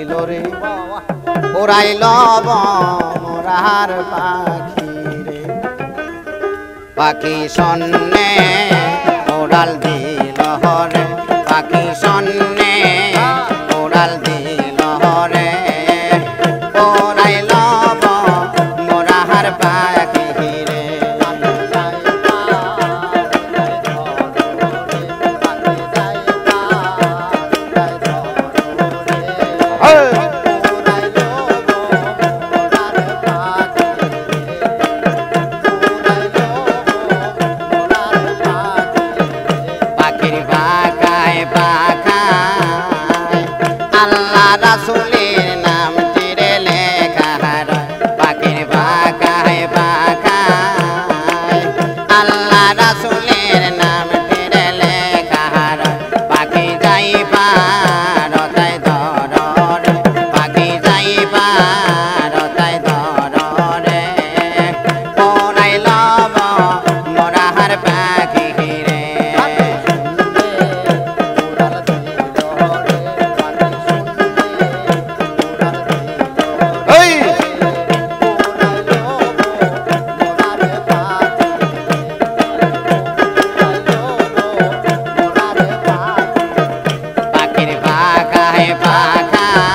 দিল রে ওরাইল মোরার পাখি রে পাখি সন্নে ওড়াল দিল রে পাখি সন্নে ওড়াল দিল রে ওরাইল মোরার পাখি রে রাসূলের নাম তীরে লেখা পাখির বাগায় বাগায় আল্লাহ রাসূলের নাম তীরে লেখা পাখি যাইবা রতায় ধর পাখি যাইবা রতায় ধর রে ওরাইল মোরার পাখি রে পাখির বাগায় বাগায়